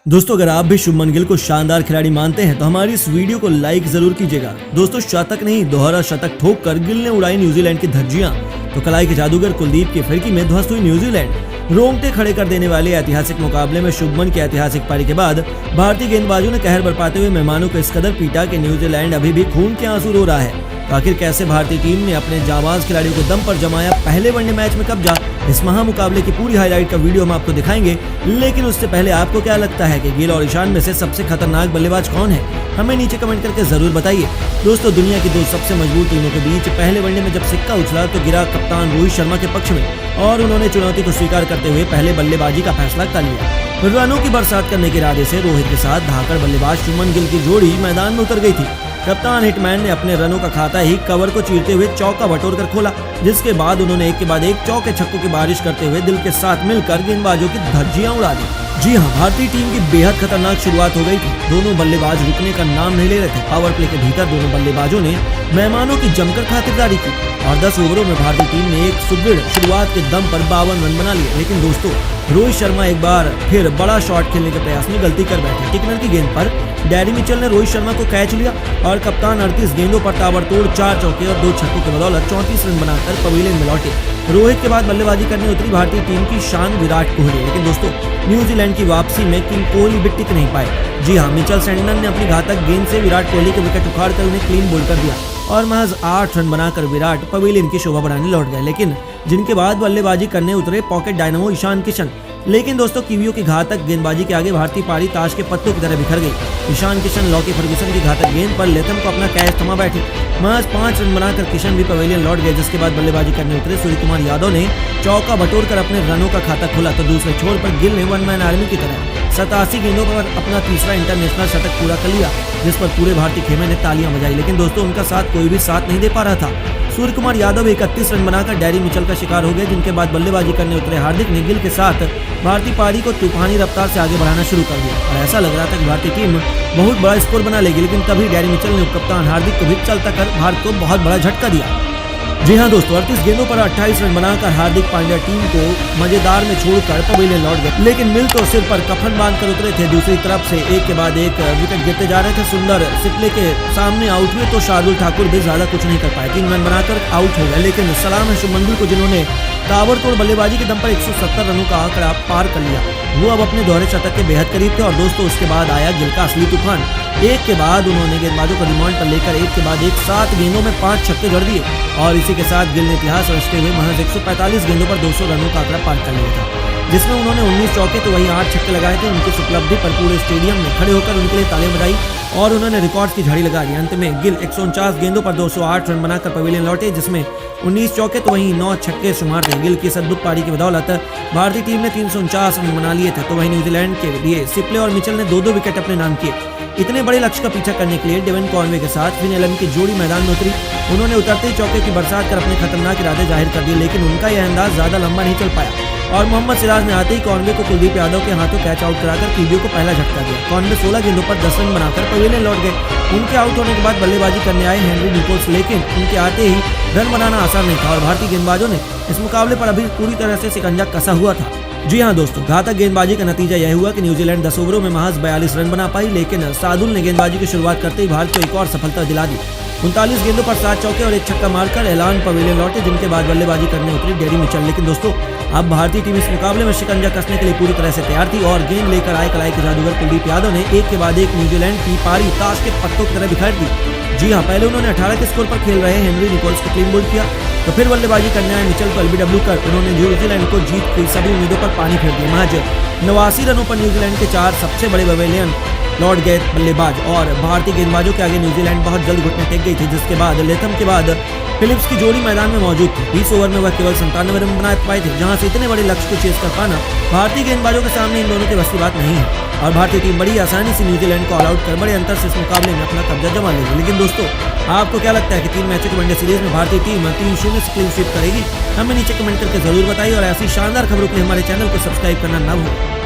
दोस्तों, अगर आप भी शुभमन गिल को शानदार खिलाड़ी मानते हैं तो हमारी इस वीडियो को लाइक जरूर कीजिएगा। दोस्तों, शतक नहीं दोहरा शतक ठोक कर गिल ने उड़ाई न्यूजीलैंड की धज्जियां। तो कलाई के जादूगर कुलदीप की फिरकी में ध्वस्त हुई न्यूजीलैंड। रोंगटे खड़े कर देने वाले ऐतिहासिक मुकाबले में शुभमन की ऐतिहासिक पारी के बाद भारतीय गेंदबाजों ने कहर बरपाते हुए मेहमानों को इस कदर पीटा कि न्यूजीलैंड अभी भी खून के आंसू रो रहा है। तो आखिर कैसे भारतीय टीम ने अपने जाबाज खिलाड़ियों को दम पर जमाया पहले वनडे मैच में कब्जा, इस महामुकाबले की पूरी हाईलाइट का वीडियो हम आपको दिखाएंगे। लेकिन उससे पहले आपको क्या लगता है कि गिल और ईशान में से सबसे खतरनाक बल्लेबाज कौन है? हमें नीचे कमेंट करके जरूर बताइए। दोस्तों, दुनिया की दो सबसे मजबूत टीमों के बीच पहले वनडे में जब सिक्का उछला तो गिरा कप्तान रोहित शर्मा के पक्ष में और उन्होंने चुनौती को स्वीकार करते हुए पहले बल्लेबाजी का फैसला कर लिया। रनों की बरसात करने के इरादे से रोहित के साथ धाकड़ बल्लेबाज शुभमन गिल की जोड़ी मैदान में उतर गई थी। कप्तान हिटमैन ने अपने रनों का खाता ही कवर को चीरते हुए चौका बटोर कर खोला, जिसके बाद उन्होंने एक के बाद एक चौके छक्कों की बारिश करते हुए दिल के साथ मिलकर गेंदबाजों की धज्जियां उड़ा दी। जी हां, भारतीय टीम की बेहद खतरनाक शुरुआत हो गई थी। दोनों बल्लेबाज रुकने का नाम नहीं ले रहे थे। पावर प्ले के भीतर दोनों बल्लेबाजों ने मेहमानों की जमकर खातिरदारी की और 10 ओवरों में भारतीय टीम ने एक सुदृढ़ शुरुआत के दम पर 52 रन बना लिए। लेकिन दोस्तों, रोहित शर्मा एक बार फिर बड़ा शॉट खेलने के प्रयास में गलती कर बैठे। टिकनर की गेंद पर डैरी मिचेल ने रोहित शर्मा को कैच लिया और कप्तान 38 गेंदों पर ताबड़तोड़ 4 चौके और 2 छक्कों की बदौलत 34 रन बनाकर पवेलियन में लौटे। रोहित के बाद बल्लेबाजी करने उतरी भारतीय टीम की शान विराट कोहली। लेकिन दोस्तों, न्यूजीलैंड की वापसी में किंग कोहली भी टिक नहीं पाए। जी हां, मिचेल सैंटनर ने अपनी घातक गेंद से विराट कोहली के विकेट उखाड़कर उन्हें क्लीन बोल्ड कर दिया और महज 8 रन बनाकर विराट पवेलियन की शोभा बढ़ाने लौट गए। लेकिन जिनके बाद बल्लेबाजी करने उतरे पॉकेट डायनामो ईशान किशन। लेकिन दोस्तों, कीवियों की घातक गेंदबाजी के आगे भारतीय पारी ताश के पत्तों की तरह बिखर गई। ईशान किशन लॉकी फर्ग्यूसन की घातक गेंद पर लेथम को अपना कैच थमा बैठे। महज 5 रन बनाकर किशन भी पवेलियन लौट गए, जिसके बाद बल्लेबाजी करने उतरे सूर्यकुमार यादव ने चौका बटोरकर अपने रनों का खाता खोला। तो दूसरे छोर पर गिल ने वन मैन आर्मी की तरह 87 गेंदों पर अपना तीसरा इंटरनेशनल शतक पूरा कर लिया, जिस पर पूरे भारतीय खेमे ने तालियां बजाई। लेकिन दोस्तों, उनका साथ कोई भी साथ नहीं दे पा रहा था। सूर्यकुमार यादव 31 रन बनाकर डैरी मिचेल का शिकार हो गए, जिनके बाद बल्लेबाजी करने उतरे हार्दिक ने गिल के साथ भारतीय पारी को तूफानी रफ्तार से आगे बढ़ाना शुरू कर दिया और ऐसा लग रहा था कि भारतीय टीम बहुत बड़ा स्कोर बना लेगी। लेकिन तभी डैरी मिचेल ने कप्तान हार्दिक को भी चलता कर भारत को बहुत बड़ा झटका दिया। जी हां दोस्तों, 38 गेंदों पर 28 रन बनाकर हार्दिक पांड्या टीम को मजेदार में छोड़कर पवेलियन लौट गए। लेकिन मिल तो सिर पर कफन बांधकर उतरे थे। दूसरी तरफ से एक के बाद एक विकेट गिरते जा रहे थे। सुंदर सिपले के सामने आउट हुए तो शार्दुल ठाकुर भी ज्यादा कुछ नहीं कर पाए, 3 रन बनाकर आउट हो गए। लेकिन सलाम है शुभमन गिल को, जिन्होंने ताबड़तोड़ बल्लेबाजी के दम पर 170 रनों का आंकड़ा पार कर लिया। वो अब अपने दोहरे शतक के बेहद करीब थे। और दोस्तों, उसके बाद आया गिल का असली तूफान। एक के बाद उन्होंने गेंदबाजों को रिमांड पर लेकर एक के बाद एक 7 गेंदों में 5 छक्के जड़ दिए और इसी के साथ गिल ने इतिहास रचते हुए महज 145 गेंदों पर 200 रनों का आंकड़ा पार कर लिया था, जिसमें उन्होंने 19 चौके तो वहीं 8 छक्के लगाए थे। उनकी इस उपलब्धि पर पूरे स्टेडियम में खड़े होकर उनके लिए तालियां बजाई और उन्होंने रिकॉर्ड्स की झड़ी लगा दी। अंत में गिल 149 गेंदों पर 208 रन बनाकर पवेलियन लौटे, जिसमें 19 चौके तो वहीं 9 छक्के शुमार थे। गिल की इस अद्भुत पारी की बदौलत भारतीय टीम ने 349 रन बना लिए थे। तो वहीं न्यूजीलैंड के लिए सिपले और मिचेल ने 2-2 विकेट अपने नाम किए। इतने बड़े लक्ष्य का पीछा करने के लिए डेवन कॉनवे के साथ फिन एलन की जोड़ी मैदान में उतरी। उन्होंने उतरते ही चौके की बरसात कर अपने खतरनाक इरादे जाहिर कर दिए। लेकिन उनका यह अंदाज ज्यादा लंबा नहीं चल पाया और मोहम्मद सिराज ने आते ही कॉनवे को कुलदीप यादव के हाथों कैच आउट कराकर कीवियों को पहला झटका दिया। कॉनवे 16 गेंदों पर 10 रन बनाकर पवेलियन लौट गए। उनके आउट होने के बाद बल्लेबाजी करने आए हेनरी निकोल्स, लेकिन उनके आते ही रन बनाना आसान नहीं था और भारतीय गेंदबाजों ने इस मुकाबले पर अभी पूरी तरह से शिकंजा कसा हुआ था। जी हां दोस्तों, घातक गेंदबाजी का नतीजा यह हुआ कि न्यूजीलैंड 10 ओवरों में महज 42 रन बना पाई। लेकिन शार्दुल ने गेंदबाजी की शुरुआत करते ही भारत को एक और सफलता दिला दी। 39 गेंदों पर 7 चौके और 1 छक्का मारकर एलान पवेलियन लौटे, जिनके बाद बल्लेबाजी करने उतरी डैरी मिचेल। लेकिन दोस्तों, अब भारतीय टीम इस मुकाबले में शिकंजा कसने के लिए पूरी तरह से तैयार थी और गेंद लेकर आए कलाई के जादूगर कुलदीप यादव ने एक के बाद एक न्यूजीलैंड की पारी ताश के पत्तों की तरह बिखेर दी। जी हां, पहले उन्होंने 18 के स्कोर पर खेल रहे हेनरी निकोल्स को क्लीन बोल्ड किया, तो फिर बल्लेबाजी करने आए मिचेल को एलबीडब्ल्यू कर उन्होंने न्यूजीलैंड को जीत की सभी उम्मीदों पर पानी फेर दिया। महज 89 रनों पर न्यूजीलैंड के 4 सबसे बड़े पवेलियन लौट गए बल्लेबाज और भारतीय गेंदबाजों के आगे न्यूजीलैंड बहुत जल्द घुटने टेक गई थी, जिसके बाद लेथम के बाद फिलिप्स की जोड़ी मैदान में मौजूद थी। 20 ओवर में वह केवल 97 रन बना पाए थे, जहां से इतने बड़े लक्ष्य को चेस कर पाना भारतीय गेंदबाजों के सामने इन दोनों की बस की बात नहीं है और भारतीय टीम बड़ी आसानी से न्यूजीलैंड को ऑल आउट कर बड़े अंतर से इस मुकाबले में अपना कब्जा जमा लेगी। लेकिन दोस्तों, आपको क्या लगता है कि 3 मैचों की वनडे सीरीज में भारतीय टीम 3-0 से क्लीन स्वीप करेगी? हमें नीचे कमेंट करके जरूर बताइए और ऐसी शानदार खबरों के लिए हमारे चैनल को सब्सक्राइब करना ना भूलें।